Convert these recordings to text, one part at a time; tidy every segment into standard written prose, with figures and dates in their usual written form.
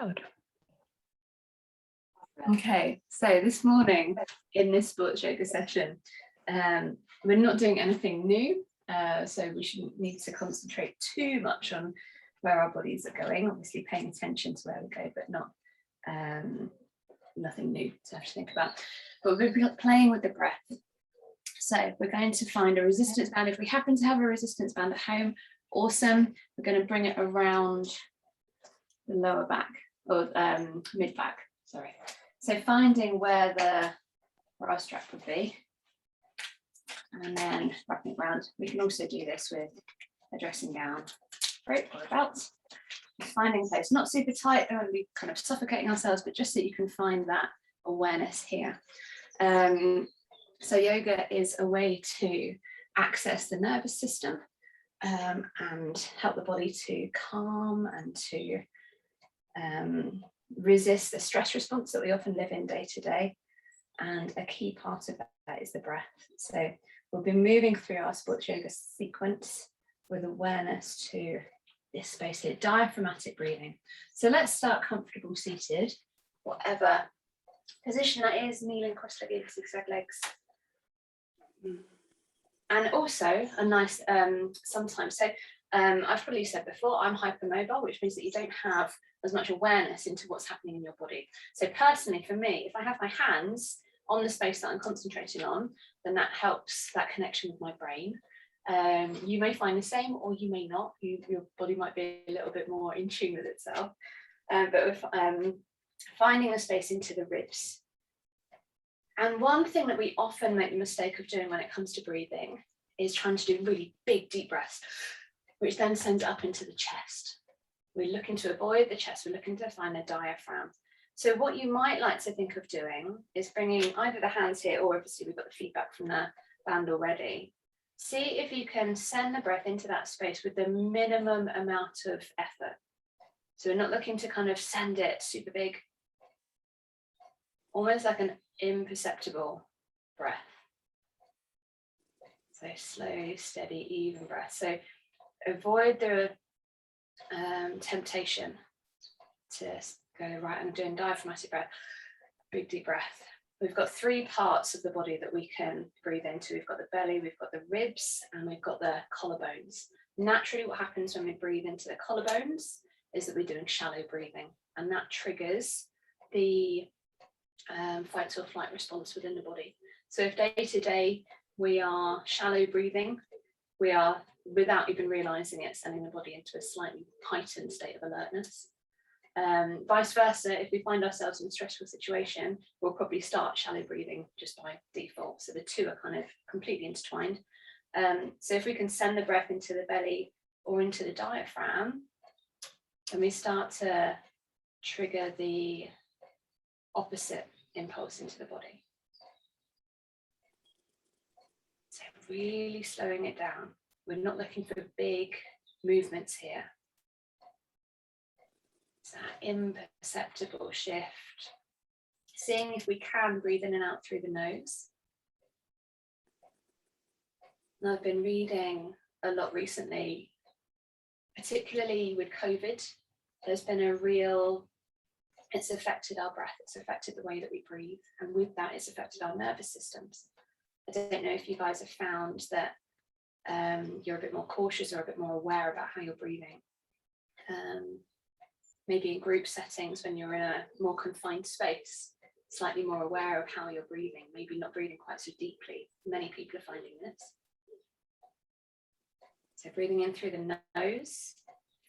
loud. Okay, so this morning in this sports yoga session, we're not doing anything new, so we shouldn't need to concentrate too much on where our bodies are going, obviously paying attention to where we go, but not nothing new to have to think about. But we'll be playing with the breath. So we're going to find a resistance band. If we happen to have a resistance band at home, awesome. We're going to bring it around the lower back, or mid back, sorry. So finding where the bra strap would be, and then wrapping it around. We can also do this with a dressing gown, rope or a belt. Finding place, not super tight, don't want to be kind of suffocating ourselves, but just so you can find that awareness here. So yoga is a way to access the nervous system and help the body to calm and to resist the stress response that we often live in day to day. And a key part of that is the breath. So we'll be moving through our sports yoga sequence with awareness to this space here, diaphragmatic breathing. So let's start comfortable seated, whatever position that is, kneeling, cross-legged, zigzag legs. And also a nice, sometimes, so I've probably said before, I'm hypermobile, which means that you don't have as much awareness into what's happening in your body. So personally, for me, if I have my hands on the space that I'm concentrating on, then that helps that connection with my brain. You may find the same, or you may not. Your body might be a little bit more in tune with itself. But with finding a space into the ribs. And one thing that we often make the mistake of doing when it comes to breathing is trying to do really big, deep breaths, which then sends up into the chest. We're looking to avoid the chest. We're looking to find the diaphragm. So what you might like to think of doing is bringing either the hands here, or obviously we've got the feedback from the band already. See if you can send the breath into that space with the minimum amount of effort. So we're not looking to kind of send it super big, almost like an imperceptible breath. So slow, steady, even breath. So avoid the temptation to go, right, I'm doing diaphragmatic breath, big deep breath. We've got three parts of the body that we can breathe into. We've got the belly, we've got the ribs, and we've got the collarbones. Naturally, what happens when we breathe into the collarbones is that we're doing shallow breathing, and that triggers the fight or flight response within the body. So if day to day we are shallow breathing, we are, without even realizing it, sending the body into a slightly heightened state of alertness. Vice versa, if we find ourselves in a stressful situation, we'll probably start shallow breathing just by default. So the two are kind of completely intertwined. So if we can send the breath into the belly or into the diaphragm, then we start to trigger the opposite impulse into the body. So really slowing it down. We're not looking for big movements here. It's that imperceptible shift. Seeing if we can breathe in and out through the nose. And I've been reading a lot recently, particularly with COVID. There's been a real, it's affected our breath, it's affected the way that we breathe, and with that it's affected our nervous systems. I don't know if you guys have found that you're a bit more cautious or a bit more aware about how you're breathing. Maybe in group settings when you're in a more confined space, slightly more aware of how you're breathing, maybe not breathing quite so deeply. Many people are finding this. So breathing in through the nose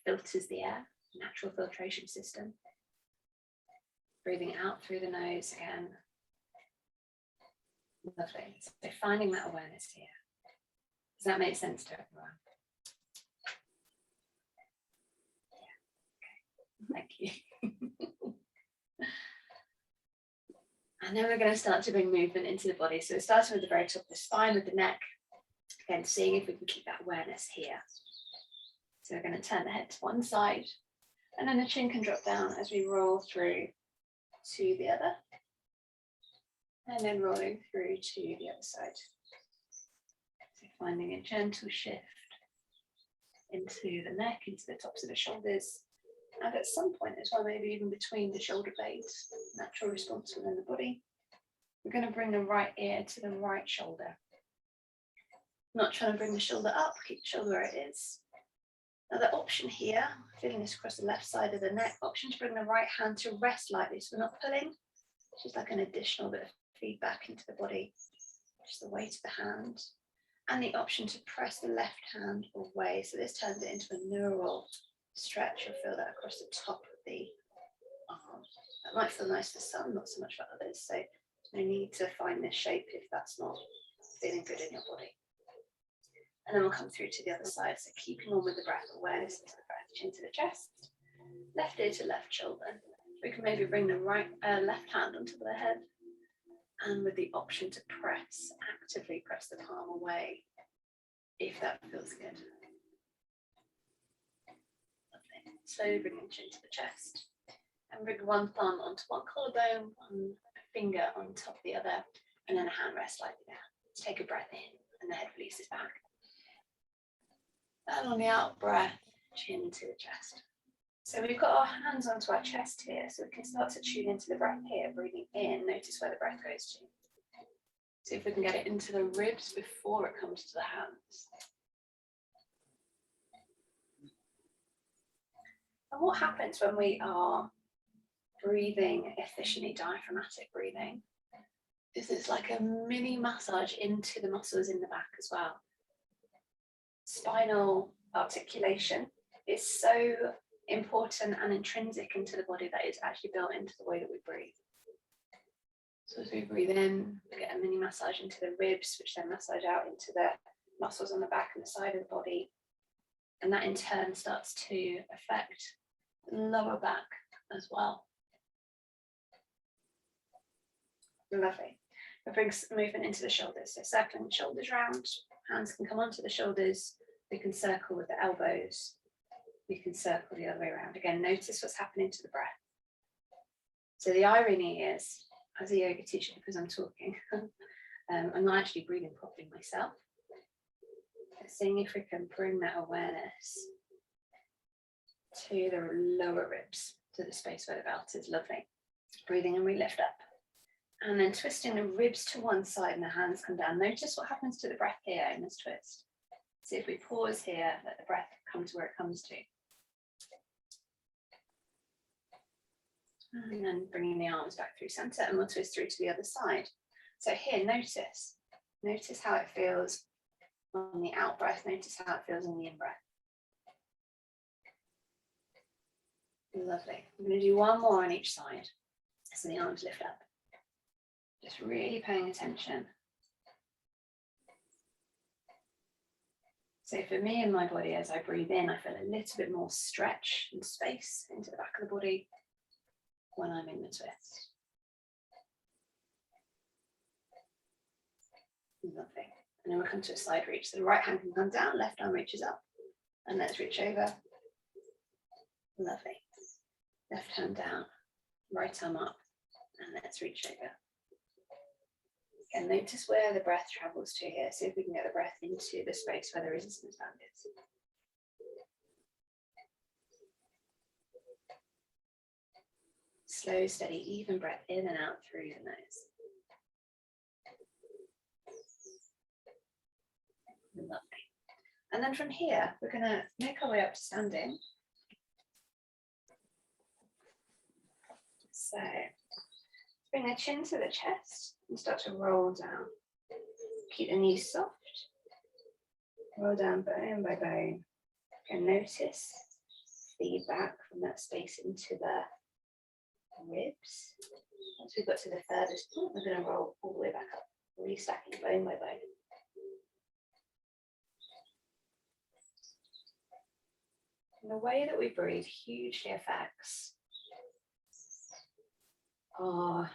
filters the air, natural filtration system. Breathing out through the nose again. Lovely. So finding that awareness here. Does that make sense to everyone? Yeah. Okay. Thank you. And then we're going to start to bring movement into the body. So we're starting with the very top of the spine, with the neck. Again, seeing if we can keep that awareness here. So we're going to turn the head to one side, and then the chin can drop down as we roll through to the other. And then rolling through to the other side. So finding a gentle shift into the neck, into the tops of the shoulders, And at some point as well, maybe even between the shoulder blades, natural response within the body. We're going to bring the right ear to the right shoulder. Not trying to bring the shoulder up, keep the shoulder where it is. Another option here, feeling this across the left side of the neck, option to bring the right hand to rest lightly. So we're not pulling, just like an additional bit of feedback into the body, just the weight of the hand. And the option to press the left hand away. So this turns it into a neural stretch. You'll feel that across the top of the arm. That might feel nice for some, not so much for others. So no need to find this shape if that's not feeling good in your body. And then we'll come through to the other side. So keeping on with the breath, awareness into the breath, chin to the chest, left ear to left shoulder. We can maybe bring the left hand onto the head, and with the option to press, actively press the palm away if that feels good. Lovely. Slowly bring the chin to the chest, and bring one thumb onto one collarbone, one finger on top of the other, and then a hand rest lightly down. Let's take a breath in, and the head releases back. And on the out breath, chin to the chest. So we've got our hands onto our chest here, so we can start to tune into the breath here, breathing in, notice where the breath goes to. See if we can get it into the ribs before it comes to the hands. And what happens when we are breathing efficiently, diaphragmatic breathing, is it's like a mini massage into the muscles in the back as well. Spinal articulation is so important and intrinsic into the body that it's actually built into the way that we breathe. So as we breathe in, we get a mini massage into the ribs, which then massage out into the muscles on the back and the side of the body. And that in turn starts to affect the lower back as well. Lovely. It brings movement into the shoulders. So circling the shoulders round, hands can come onto the shoulders. We can circle with the elbows. We can circle the other way around. Again, notice what's happening to the breath. So the irony is, as a yoga teacher, because I'm talking, I'm not actually breathing properly myself. But seeing if we can bring that awareness to the lower ribs, to the space where the belt is. Lovely. Breathing and we lift up. And then twisting the ribs to one side and the hands come down. Notice what happens to the breath here in this twist. See if we pause here, let the breath come to where it comes to. And then bringing the arms back through center, and we'll twist through to the other side. So here, notice how it feels on the out breath, notice how it feels on the in breath. Lovely. I'm going to do one more on each side. So the arms lift up. Just really paying attention. So for me and my body, as I breathe in, I feel a little bit more stretch and space into the back of the body when I'm in the twist. Lovely. And then we'll come to a side reach. So the right hand can come down, left arm reaches up. And let's reach over. Lovely. Left hand down, right arm up. And let's reach over. And notice where the breath travels to here. See if we can get the breath into the space where the resistance band is. Slow, steady, even breath in and out through the nose. Lovely. And then from here, we're going to make our way up to standing. So bring the chin to the chest and start to roll down. Keep the knees soft. Roll down bone by bone. And notice feedback from that space into the ribs. Once we've got to the furthest point, we're going to roll all the way back up, restacking bone by bone. And the way that we breathe hugely affects our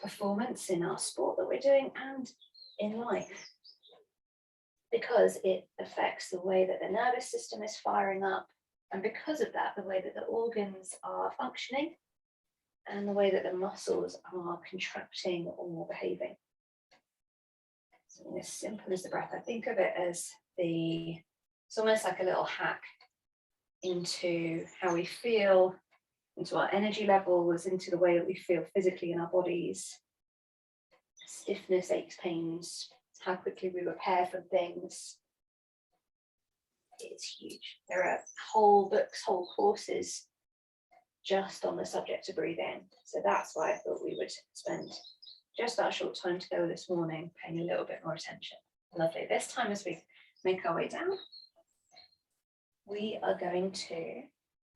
performance in our sport that we're doing and in life, because it affects the way that the nervous system is firing up, and because of that, the way that the organs are functioning and the way that the muscles are contracting or behaving. Something as simple as the breath. I think of it as it's almost like a little hack into how we feel into our energy levels, into the way that we feel physically in our bodies. Stiffness, aches, pains, how quickly we repair from things. It's huge. There are whole books, whole courses just on the subject of breathing. So that's why I thought we would spend just that short time together this morning, paying a little bit more attention. Lovely. This time, as we make our way down, we are going to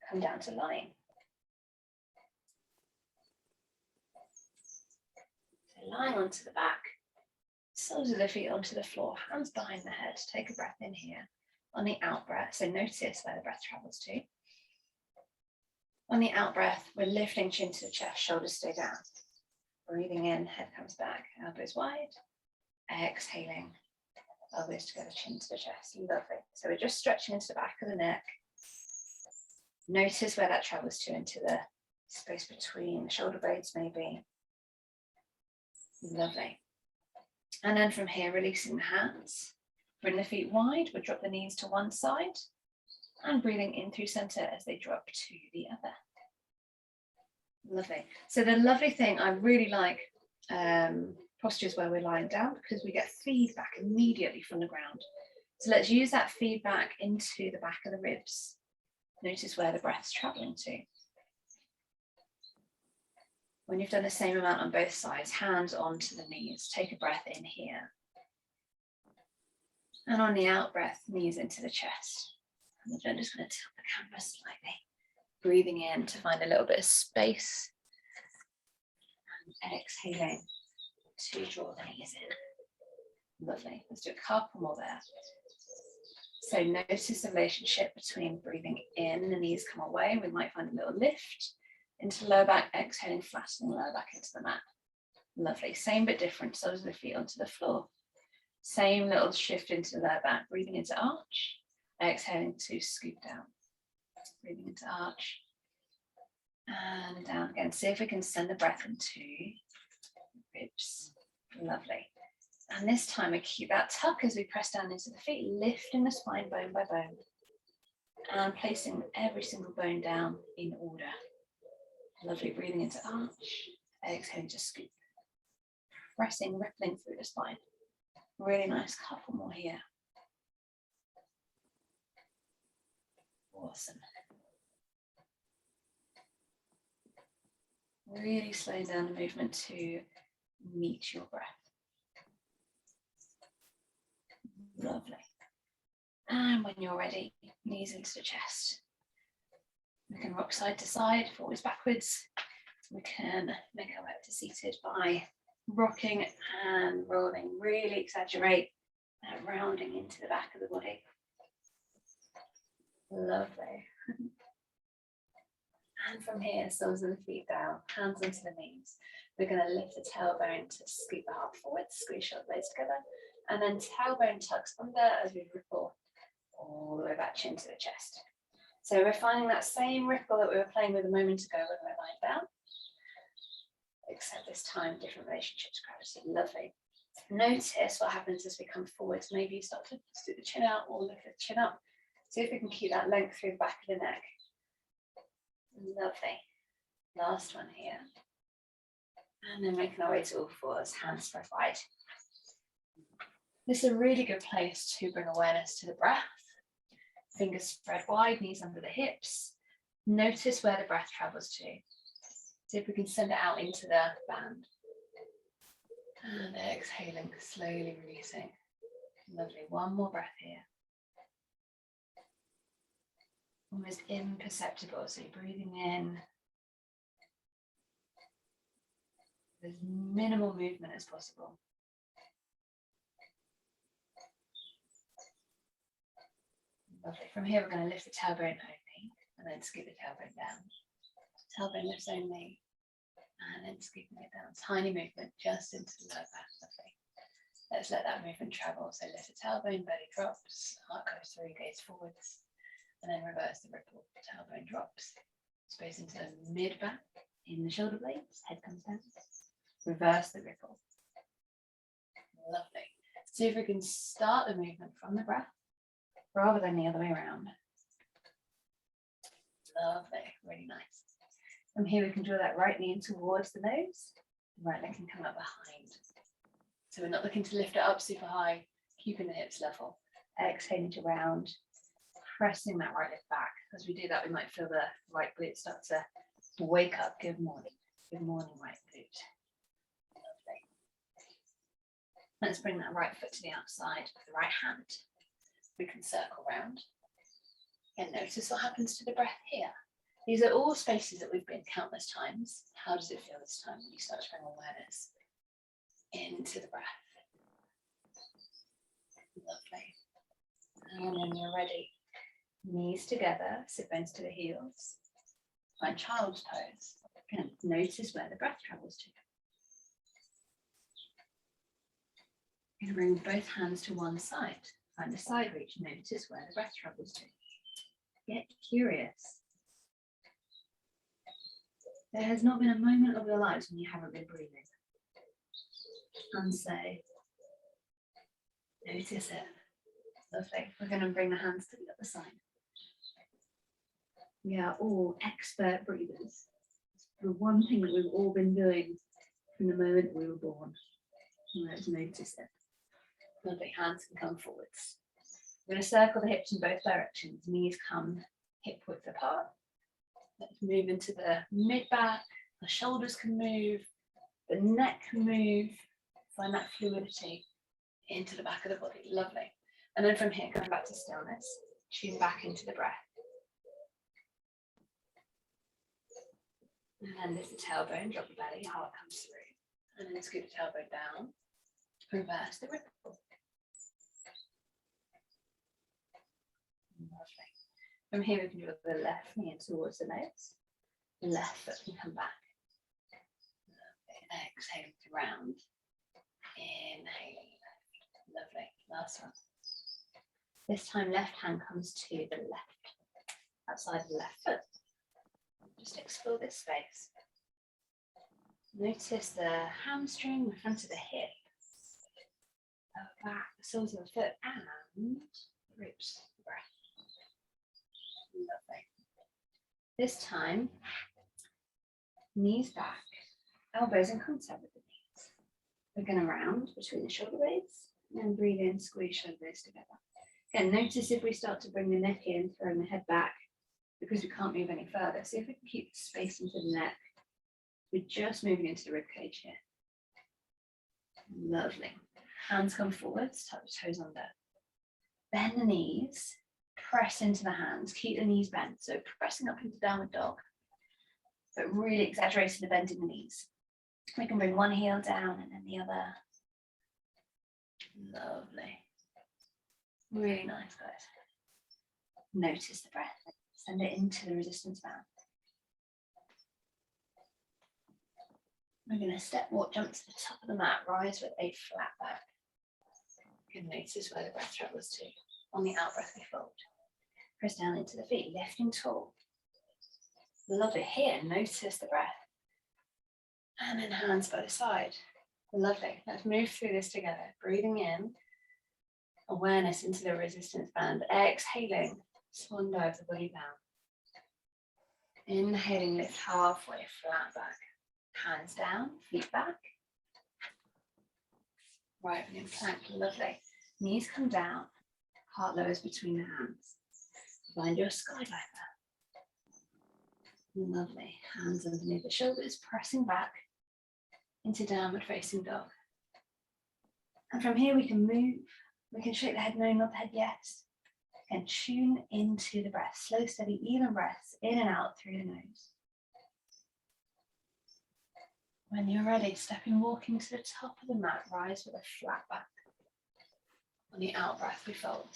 come down to lying. So lying onto the back, soles of the feet onto the floor, hands behind the head. Take a breath in here. On the out breath, so notice where the breath travels to. On the out breath, we're lifting chin to the chest, shoulders stay down. Breathing in, head comes back, elbows wide. Exhaling, elbows together, chin to the chest. Lovely. So we're just stretching into the back of the neck. Notice where that travels to, into the space between the shoulder blades maybe. Lovely. And then from here, releasing the hands. Bring the feet wide, we'll drop the knees to one side and breathing in through center as they drop to the other. Lovely. So the lovely thing, I really like postures where we're lying down because we get feedback immediately from the ground. So let's use that feedback into the back of the ribs. Notice where the breath's traveling to. When you've done the same amount on both sides, hands onto the knees, take a breath in here. And on the out breath, knees into the chest. And then I'm just going to tilt the camera slightly. Breathing in to find a little bit of space. And exhaling to draw the knees in. Lovely. Let's do a couple more there. So notice the relationship between breathing in, the knees come away. We might find a little lift into the lower back, exhaling, flattening the lower back into the mat. Lovely. Same but different. Soles of the feet onto the floor. Same little shift into the lower back, breathing into arch, exhaling to scoop down. Breathing into arch and down again. See if we can send the breath into ribs. Lovely. And this time we keep that tuck as we press down into the feet, lifting the spine bone by bone and placing every single bone down in order. Lovely. Breathing into arch, exhaling to scoop. Pressing, rippling through the spine. Really nice, couple more here. Awesome. Really slowing down the movement to meet your breath. Lovely. And when you're ready, knees into the chest. We can rock side to side, forwards, backwards. We can make our way up to seated by rocking and rolling. Really exaggerate that rounding into the back of the body. Lovely. And from here, soles of the feet down, hands onto the knees. We're going to lift the tailbone to scoop the heart forward, squeeze shoulder blades together, and then tailbone tucks under as we ripple all the way back chin to the chest. So we're finding that same ripple that we were playing with a moment ago when we were lying down, except this time different relationship to gravity. Lovely. Notice what happens as we come forward. Maybe you start to stick the chin out or lift the chin up. See if we can keep that length through the back of the neck. Lovely. Last one here. And then making our way to all fours, hands spread wide. This is a really good place to bring awareness to the breath. Fingers spread wide, knees under the hips. Notice where the breath travels to. See if we can send it out into the band. And exhaling, slowly releasing. Lovely. One more breath here. Almost imperceptible. So you're breathing in. As minimal movement as possible. Lovely. From here, we're going to lift the tailbone only and then scoop the tailbone down. Tailbone lifts only and then scooping it down. Tiny movement just into the lower back. Lovely. Let's let that movement travel. So lift the tailbone, belly drops, heart goes through, gaze forwards, and then reverse the ripple. Tailbone drops, space into the mid back, in the shoulder blades, head comes down. Reverse the ripple. Lovely. See if we can start the movement from the breath rather than the other way around. Lovely, really nice. From here, we can draw that right knee in towards the nose. Right leg can come up behind. So we're not looking to lift it up super high, keeping the hips level. Exhaling to round, pressing that right leg back. As we do that, we might feel the right glute start to wake up. Good morning. Good morning, right glute. Lovely. Let's bring that right foot to the outside of the right hand. We can circle round. And notice what happens to the breath here. These are all spaces that we've been countless times. How does it feel this time when you start to bring awareness into the breath? Lovely. And when you're ready, knees together, sit bones to the heels. Find child's pose. And notice where the breath travels to. You're going to bring both hands to one side. Find the side reach. Notice where the breath travels to. Get curious. There has not been a moment of your lives when you haven't been breathing. And say, notice it. Lovely. We're going to bring the hands to the other side. We are all expert breathers. The one thing that we've all been doing from the moment we were born. Let's notice it. Lovely. Hands can come forwards. We're going to circle the hips in both directions. Knees come hip width apart. Let's move into the mid-back. The shoulders can move. The neck can move. Find that fluidity into the back of the body. Lovely. And then from here, coming back to stillness. Tune back into the breath. And then lift the tailbone, drop the belly, heart comes through. And then scoop the tailbone down. Reverse the ripple. Lovely. From here, we can draw the left knee in towards the legs. The left foot can come back. Lovely. Exhale to round. Inhaling left. Lovely. Last one. This time, left hand comes to the left, outside the left foot. Just explore this space. Notice the hamstring, the front of the hip, back, the soles of the foot, and ribs. Breath. Lovely. This time, knees back, elbows in contact with the knees. We're going to round between the shoulder blades, and then breathe in, squeeze shoulder blades together. Again, notice if we start to bring the neck in, throwing the head back, because we can't move any further. See if we can keep the space into the neck. We're just moving into the rib cage here. Lovely. Hands come forwards, tuck the toes under. Bend the knees, press into the hands, keep the knees bent. So pressing up into downward dog, but really exaggerating the bend in the knees. We can bring one heel down and then the other. Lovely. Really nice, guys. Notice the breath. Send it into the resistance band. We're going to step walk, jump to the top of the mat, rise with a flat back. You can notice where the breath travels to. On the out breath, we fold. Press down into the feet, lifting tall. Lovely. Here, notice the breath. And then hands by the side. Lovely. Let's move through this together. Breathing in, awareness into the resistance band. Exhaling, swan dive the body down. Inhaling, lift halfway, flat back. Hands down, feet back. Right in plank, lovely. Knees come down, heart lowers between the hands. Find your skydiver. Lovely. Hands underneath the shoulders, pressing back into downward facing dog. And from here we can move. We can shake the head no, nod the head yes. And tune into the breath. Slow, steady, even breaths in and out through the nose. When you're ready, stepping, walking to the top of the mat, rise with a flat back. On the out breath, we fold.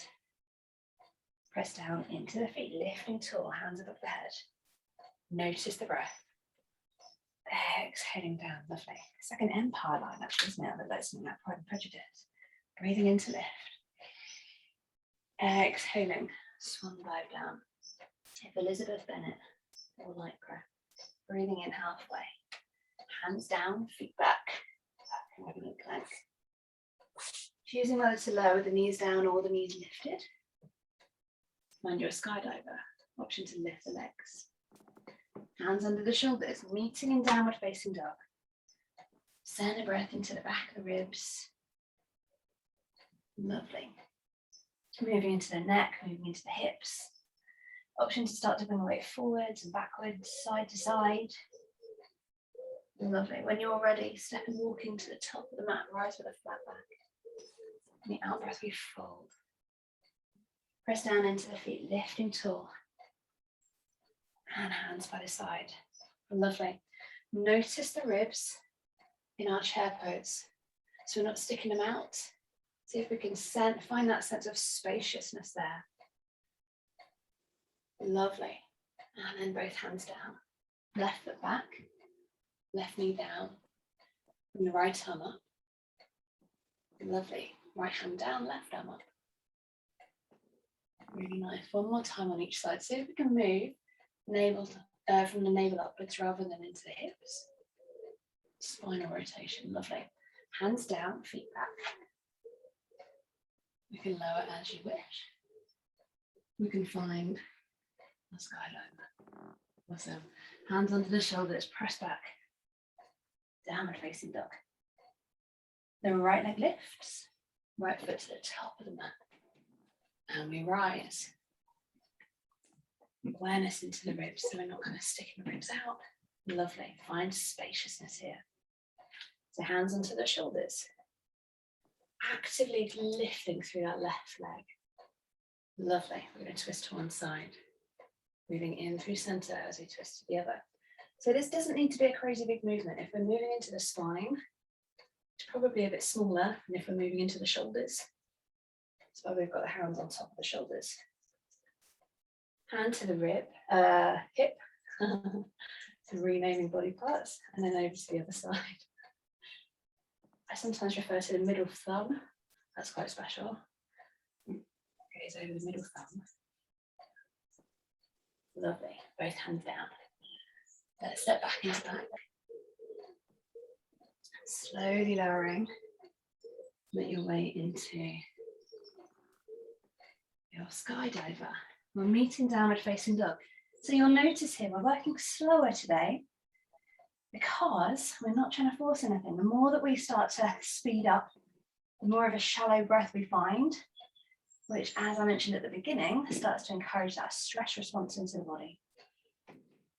Press down into the feet, lifting tall, hands above the head. Notice the breath. Exhaling down, lovely. Second empire line, actually, isn't it? That's something like Pride and Prejudice. Breathing in to lift. Exhaling, swan dive down. If Elizabeth Bennet or Lycra. Breathing in halfway. Hands down, feet back. Plank. Choosing whether to lower the knees down or the knees lifted. Mind you're a skydiver. Option to lift the legs. Hands under the shoulders, meeting in downward facing dog. Send a breath into the back of the ribs. Lovely. Moving into the neck, moving into the hips. Option to start to bring the weight forwards and backwards, side to side. Lovely. When you're ready, step and walk into the top of the mat, rise with a flat back. And the out breath, we fold. Press down into the feet, lifting tall. And hands by the side. Lovely. Notice the ribs in our chair pose. So we're not sticking them out. See if we can find that sense of spaciousness there. Lovely. And then both hands down. Left foot back. Left knee down. And the right arm up. Lovely. Right hand down, left arm up. Really nice. One more time on each side. See if we can move from the navel upwards rather than into the hips. Spinal rotation. Lovely. Hands down, feet back. You can lower as you wish. We can find a skyline. Awesome. Hands under the shoulders, press back. Downward facing dog. The right leg lifts, right foot to the top of the mat. And we rise. Awareness into the ribs, so we're not kind of sticking the ribs out. Lovely. Find spaciousness here. So hands onto the shoulders. Actively lifting through that left leg. Lovely. We're going to twist to one side. Moving in through center as we twist to the other. So this doesn't need to be a crazy big movement. If we're moving into the spine, it's probably a bit smaller than if we're moving into the shoulders. That's why we've got the hands on top of the shoulders. Hand to the hip. So renaming body parts, and then over to the other side. I sometimes refer to the middle thumb. That's quite special. Goes over the middle thumb. Lovely. Both hands down. Let's step back into plank. Slowly lowering. Make your way into your skydiver. We're meeting downward facing dog. So you'll notice here, we're working slower today because we're not trying to force anything. The more that we start to speed up, the more of a shallow breath we find, which, as I mentioned at the beginning, starts to encourage that stress response into the body.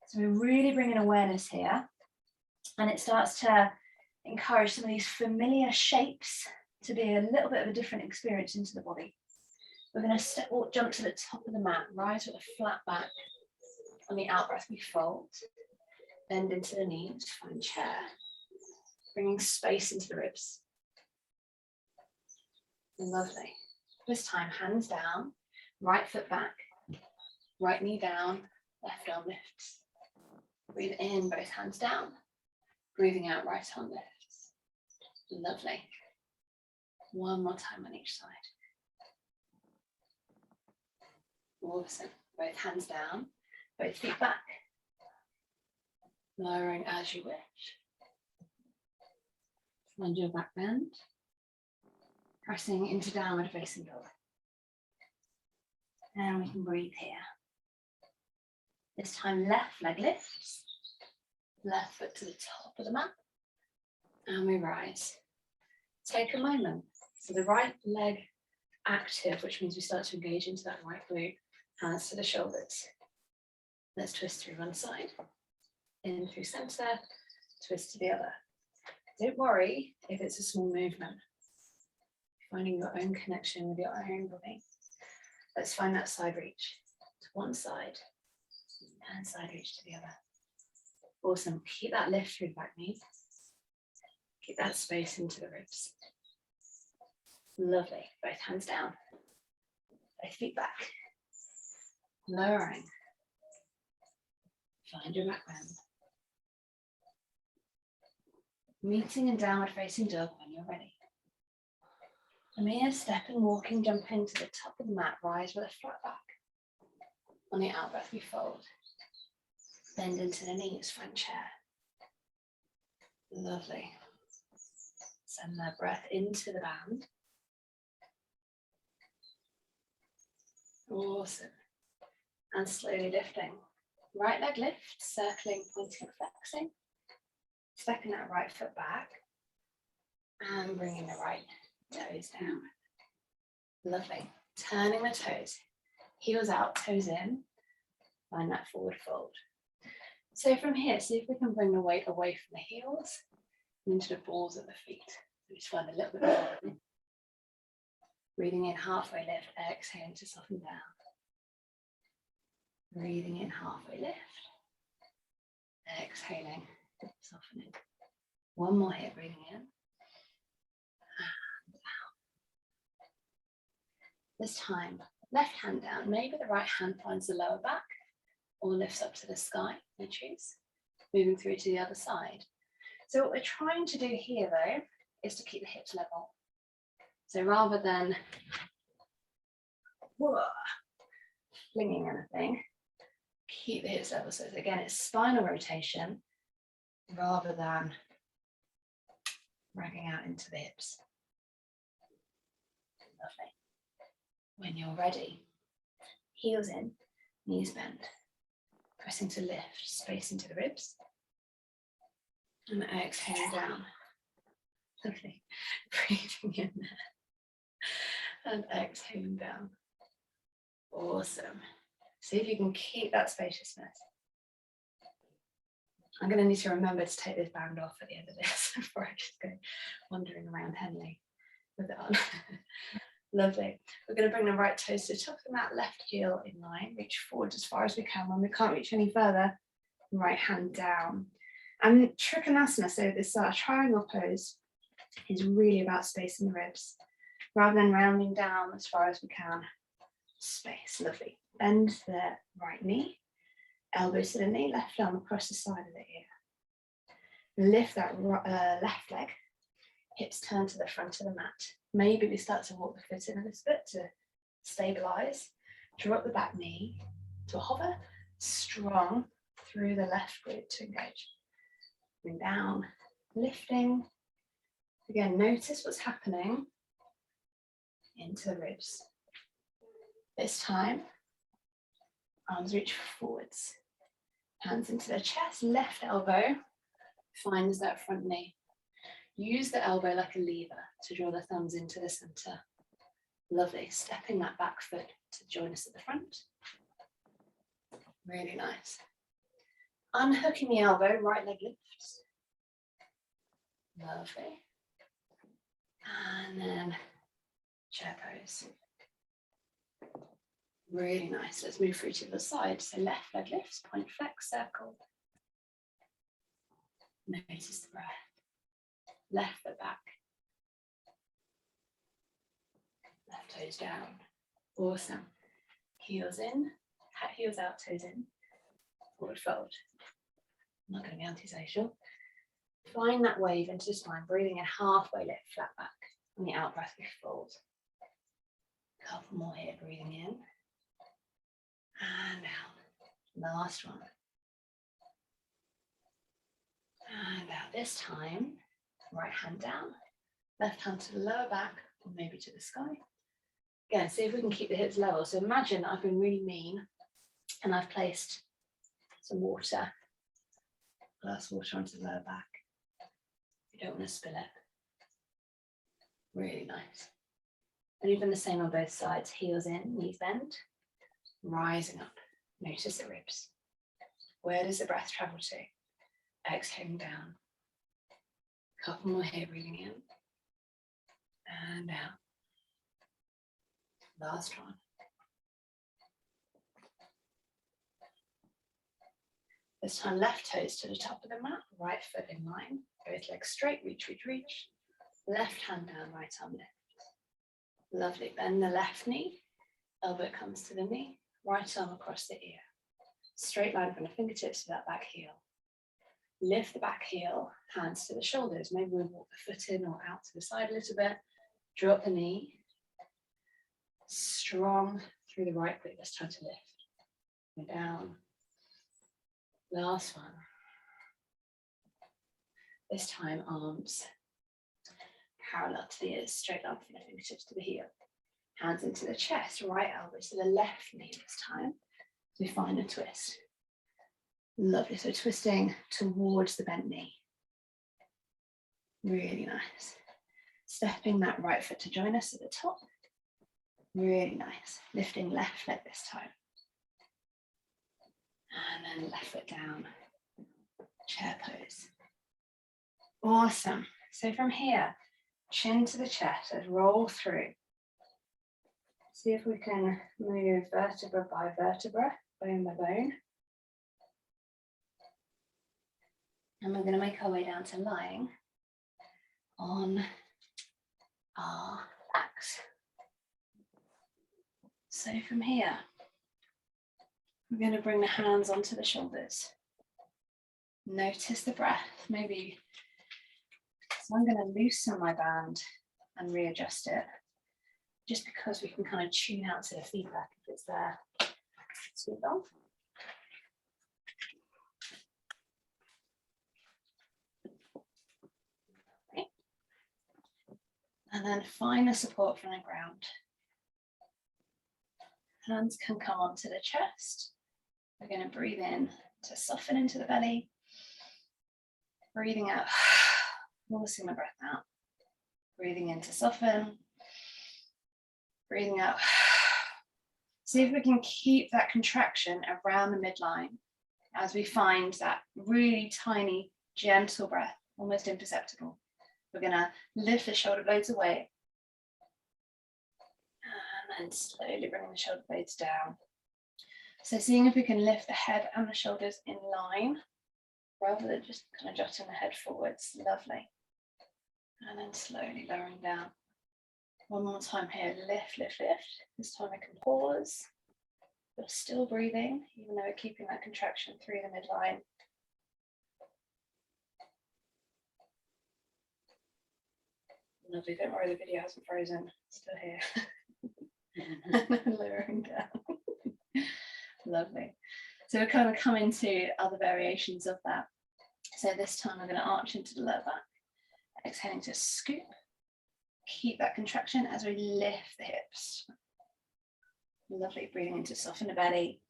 So we're really bringing awareness here, and it starts to encourage some of these familiar shapes to be a little bit of a different experience into the body. We're going to jump to the top of the mat, rise with a flat back. On the out breath, we fold, bend into the knees, find chair, bringing space into the ribs. Lovely. This time, hands down, right foot back, right knee down, left arm lifts. Breathe in, both hands down. Breathing out, right arm lifts. Lovely. One more time on each side. Awesome. Both hands down, both feet back. Lowering as you wish. Find your back bend. Pressing into downward facing dog. And we can breathe here. This time left leg lifts. Left foot to the top of the mat. And we rise. Take a moment. So the right leg active, which means we start to engage into that right glute. Hands to the shoulders. Let's twist through one side. In through center. Twist to the other. Don't worry if it's a small movement. Finding your own connection with your own body. Let's find that side reach to one side and side reach to the other. Awesome. Keep that lift through the back knee. Keep that space into the ribs. Lovely. Both hands down. Both feet back. Lowering. Find your back bend. Meeting in downward facing dog when you're ready. From here, stepping, walking, jump into the top of the mat, rise with a flat back. On the out breath, we fold. Bend into the knees, front chair. Lovely. Send that breath into the band. Awesome. And slowly lifting. Right leg lift, circling, pointing, flexing. Stepping that right foot back. And bringing the right toes down. Lovely. Turning the toes. Heels out, toes in. Find that forward fold. So from here, see if we can bring the weight away from the heels and into the balls of the feet. So just find a little bit more. Breathing in, halfway lift, exhaling to soften down. Breathing in, halfway lift. Exhaling, softening. One more here, breathing in. And out. This time, left hand down. Maybe the right hand finds the lower back or lifts up to the sky, you choose. Moving through to the other side. So what we're trying to do here though, is to keep the hips level. So rather than flinging anything, keep the hips level. So again, it's spinal rotation rather than dragging out into the hips. Lovely. When you're ready, heels in, knees bent, pressing to lift, space into the ribs, and exhaling down. Lovely. Breathing in there, and exhaling down. Awesome. See if you can keep that spaciousness. I'm going to need to remember to take this band off at the end of this before I just go wandering around Henley with it on. Lovely. We're going to bring the right toes to the top of the mat, left heel in line, reach forward as far as we can. When we can't reach any further, right hand down. And Trikonasana, so this triangle pose, is really about spacing the ribs. Rather than rounding down as far as we can, space. Lovely. Bend the right knee, elbows to the knee, left arm across the side of the ear. Lift that left leg, hips turn to the front of the mat. Maybe we start to walk the foot in a little bit to stabilize. Drop the back knee to a hover, strong through the left glute to engage. Bring down, lifting. Again, notice what's happening into the ribs. This time, arms reach forwards. Hands into the chest, left elbow finds that front knee. Use the elbow like a lever to draw the thumbs into the center. Lovely. Stepping that back foot to join us at the front. Really nice. Unhooking the elbow, right leg lifts. Lovely. And then chair pose. Really nice. Let's move through to the side. So left leg lifts, point flex, circle. Notice the breath. Left foot back. Left toes down. Awesome. Heels in, heels out, toes in. Forward fold. I'm not going to be antisocial. Find that wave into the spine, breathing in halfway lift, flat back. On the out breath, we fold. Couple more here, breathing in. And out. Last one. And out. This time, right hand down, left hand to the lower back, or maybe to the sky. Again, see if we can keep the hips level. So imagine that I've been really mean and I've placed some water, glass water onto the lower back. You don't want to spill it. Really nice. And even the same on both sides, heels in, knees bend, rising up. Notice the ribs. Where does the breath travel to? Exhaling down. Couple more here, breathing in and out. Last one. This time, left toes to the top of the mat, right foot in line, both legs straight, reach, reach, reach. Left hand down, right arm lift. Lovely. Bend the left knee, elbow comes to the knee, right arm across the ear. Straight line from the fingertips to that back heel. Lift the back heel, hands to the shoulders. Maybe we walk the foot in or out to the side a little bit. Drop the knee. Strong through the right glute. This time to lift. Go down. Last one. This time, arms parallel to the ears, straight line from the fingertips to the heel. Hands into the chest, right elbow to the left knee this time. So we find a twist. Lovely. So twisting towards the bent knee. Really nice. Stepping that right foot to join us at the top. Really nice. Lifting left leg this time. And then left foot down. Chair pose. Awesome. So from here, chin to the chest, let's roll through. See if we can move vertebra by vertebra, bone by bone. And we're going to make our way down to lying on our backs. So from here, we're going to bring the hands onto the shoulders. Notice the breath. Maybe, so I'm going to loosen my band and readjust it, just because we can kind of tune out to the feedback if it's there too long. Okay. And then find the support from the ground. Hands can come onto the chest. We're going to breathe in to soften into the belly. Breathing out, forcing the breath out. Breathing in to soften. Breathing out. See if we can keep that contraction around the midline as we find that really tiny, gentle breath, almost imperceptible. We're going to lift the shoulder blades away. And then slowly bring the shoulder blades down. So seeing if we can lift the head and the shoulders in line, rather than just kind of jutting the head forwards. Lovely. And then slowly lowering down. One more time here, lift, lift, lift. This time I can pause. You're still breathing, even though we're keeping that contraction through the midline. Lovely, don't worry, the video hasn't frozen. It's still here. And then lowering down. Lovely. So we're kind of coming to other variations of that. So this time I'm going to arch into the lower back. Exhaling to scoop. Keep that contraction as we lift the hips. Lovely, breathing in to soften the belly.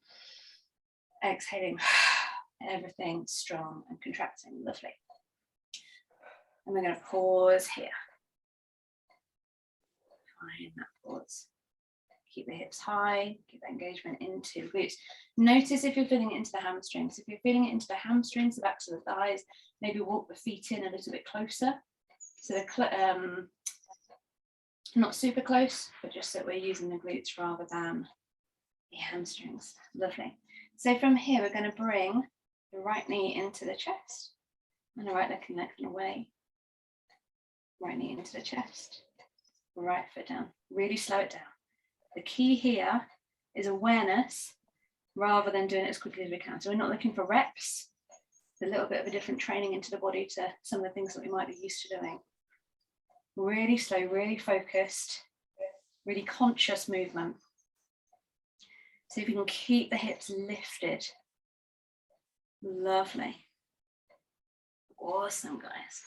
Exhaling, everything strong and contracting. Lovely. And we're going to pause here. Find that pause. Keep the hips high, keep that engagement into the glutes. Notice if you're feeling it into the hamstrings. If you're feeling it into the hamstrings, the backs of the thighs, maybe walk the feet in a little bit closer. So they're not super close, but just so we're using the glutes rather than the hamstrings. Lovely. So from here, we're going to bring the right knee into the chest and the right leg can lengthen away. Right knee into the chest, right foot down. Really slow it down. The key here is awareness rather than doing it as quickly as we can. So we're not looking for reps. It's a little bit of a different training into the body to some of the things that we might be used to doing. Really slow, really focused, really conscious movement. So if you can keep the hips lifted. Lovely. Awesome, guys.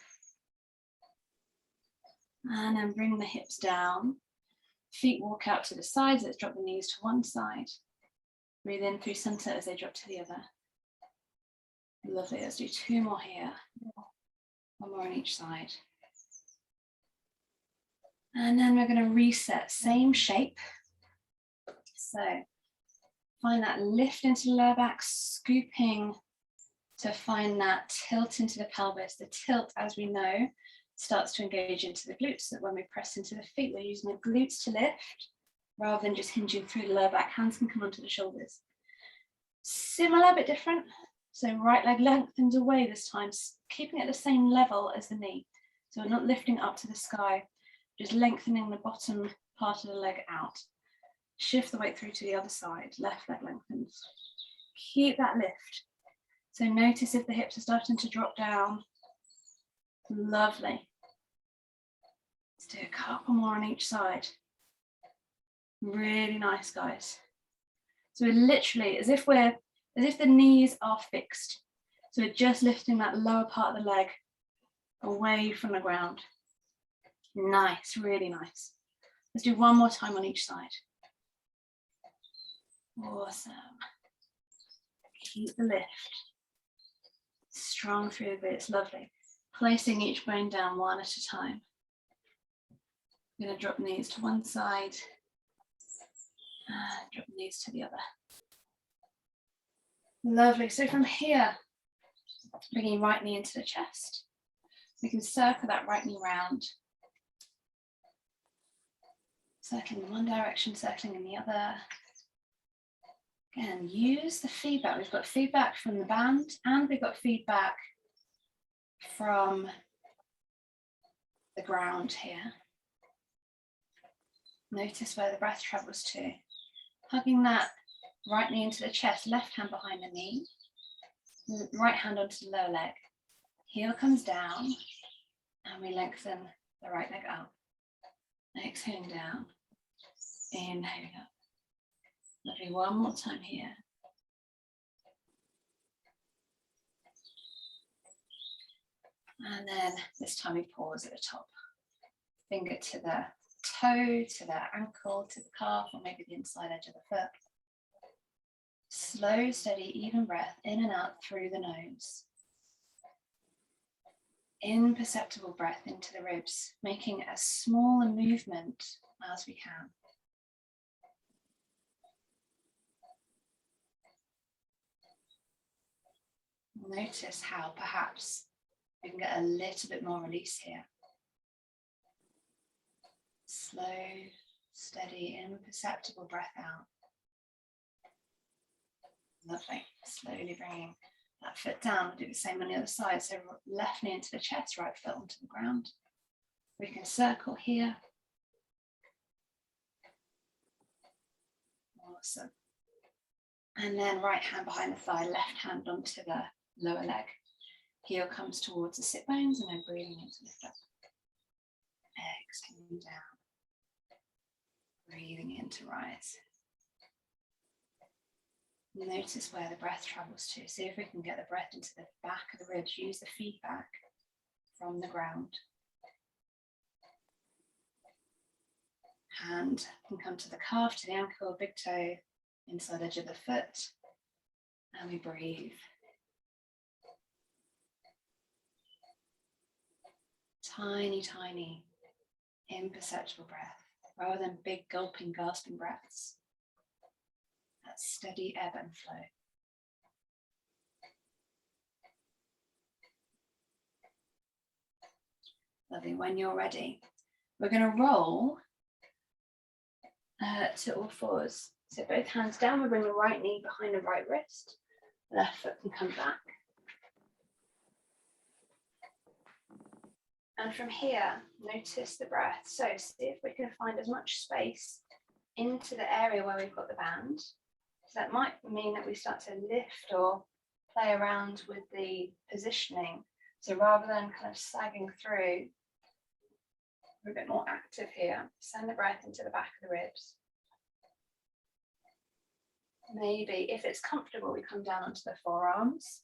And then bring the hips down. Feet walk out to the sides. Let's drop the knees to one side. Breathe in through center as they drop to the other. Lovely. Let's do two more here. One more on each side. And then we're going to reset, same shape. So find that lift into the lower back, scooping to find that tilt into the pelvis. The tilt, as we know, starts to engage into the glutes. So that when we press into the feet, we're using the glutes to lift rather than just hinging through the lower back. Hands can come onto the shoulders. Similar but different. So right leg lengthens away this time, keeping it at the same level as the knee. So we're not lifting up to the sky, just lengthening the bottom part of the leg out. Shift the weight through to the other side. Left leg lengthens. Keep that lift. So notice if the hips are starting to drop down. Lovely. Let's do a couple more on each side. Really nice, guys. So we're literally as if the knees are fixed. So we're just lifting that lower part of the leg away from the ground. Nice, really nice. Let's do one more time on each side. Awesome. Keep the lift. Strong through the glutes, lovely. Placing each bone down one at a time. I'm going to drop knees to one side, and drop knees to the other. Lovely. So from here, bringing right knee into the chest. We can circle that right knee round. Circling in one direction, circling in the other. Again, use the feedback. We've got feedback from the band and we've got feedback from the ground here. Notice where the breath travels to. Hugging that right knee into the chest, left hand behind the knee, right hand onto the lower leg. Heel comes down and we lengthen the right leg up. Exhaling down, inhaling up. Lovely, one more time here. And then this time we pause at the top. Finger to the toe, to the ankle, to the calf, or maybe the inside edge of the foot. Slow, steady, even breath in and out through the nose. Imperceptible breath into the ribs, making as small a movement as we can. Notice how perhaps we can get a little bit more release here. Slow, steady, imperceptible breath out. Lovely. Slowly bringing that foot down. We'll do the same on the other side. So left knee into the chest, right foot onto the ground. We can circle here. Awesome. And then right hand behind the thigh, left hand onto the lower leg. Heel comes towards the sit bones and then breathing in to lift up. Exhaling down. Breathing in to rise. Notice where the breath travels to. See if we can get the breath into the back of the ribs. Use the feedback from the ground. Hand can come to the calf, to the ankle, big toe, inside edge of the foot. And we breathe. Tiny, tiny, imperceptible breath, rather than big gulping, gasping breaths. That steady ebb and flow. Lovely. When you're ready, we're going to roll to all fours. So both hands down, we bring the right knee behind the right wrist. Left foot can come back. And from here, notice the breath. So see if we can find as much space into the area where we've got the band. So that might mean that we start to lift or play around with the positioning. So rather than kind of sagging through, we're a bit more active here. Send the breath into the back of the ribs. Maybe, if it's comfortable, we come down onto the forearms.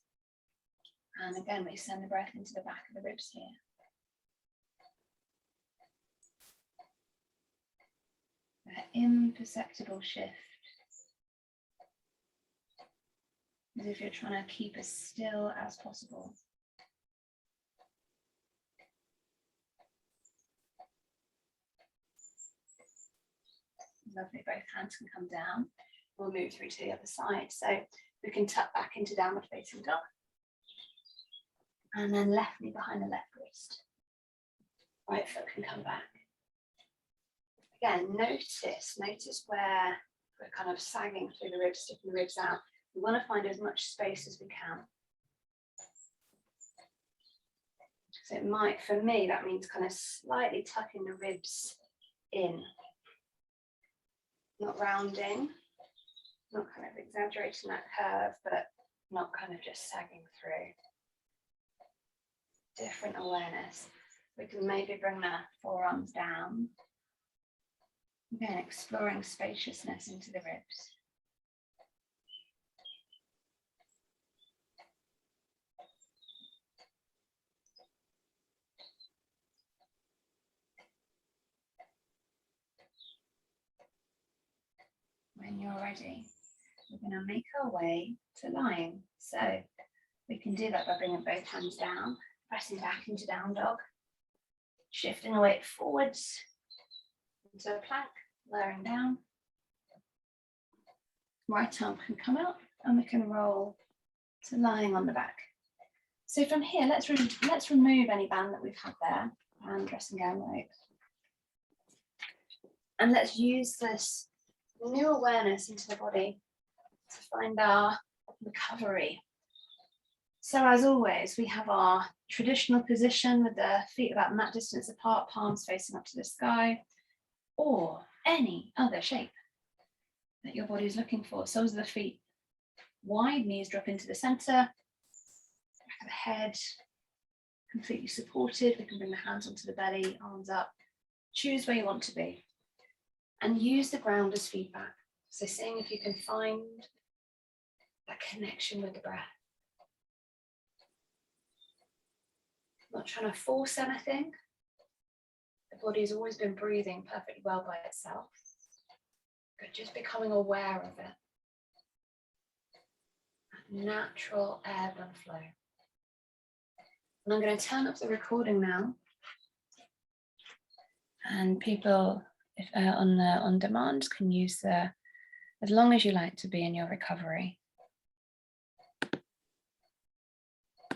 And again, we send the breath into the back of the ribs here. That imperceptible shift. As if you're trying to keep as still as possible. Lovely, both hands can come down. We'll move through to the other side. So we can tuck back into downward facing dog. And then left knee behind the left wrist. Right foot can come back. Again, notice where we're kind of sagging through the ribs, sticking the ribs out. We want to find as much space as we can. So it might, for me, that means kind of slightly tucking the ribs in. Not rounding, not kind of exaggerating that curve, but not kind of just sagging through. Different awareness. We can maybe bring the forearms down. Again, exploring spaciousness into the ribs. When you're ready, we're going to make our way to lying. So We can do that by bringing both hands down, pressing back into down dog, shifting the weight forwards into a plank, lowering down. Right arm can come out and we can roll to lying on the back. So from here, let's remove any band that we've had there, and dressing gown rope. And let's use this new awareness into the body to find our recovery. So as always, we have our traditional position with the feet about mat distance apart, palms facing up to the sky, or any other shape that your body is looking for. Soles of the feet wide, knees drop into the center, back of the head completely supported. We can bring the hands onto the belly, arms up. Choose where you want to be. And use the ground as feedback. So seeing if you can find that connection with the breath. Not trying to force anything. The body's always been breathing perfectly well by itself. But just becoming aware of it. That natural ebb and flow. And I'm going to turn up the recording now. And people, if on demand, can use as long as you like to be in your recovery.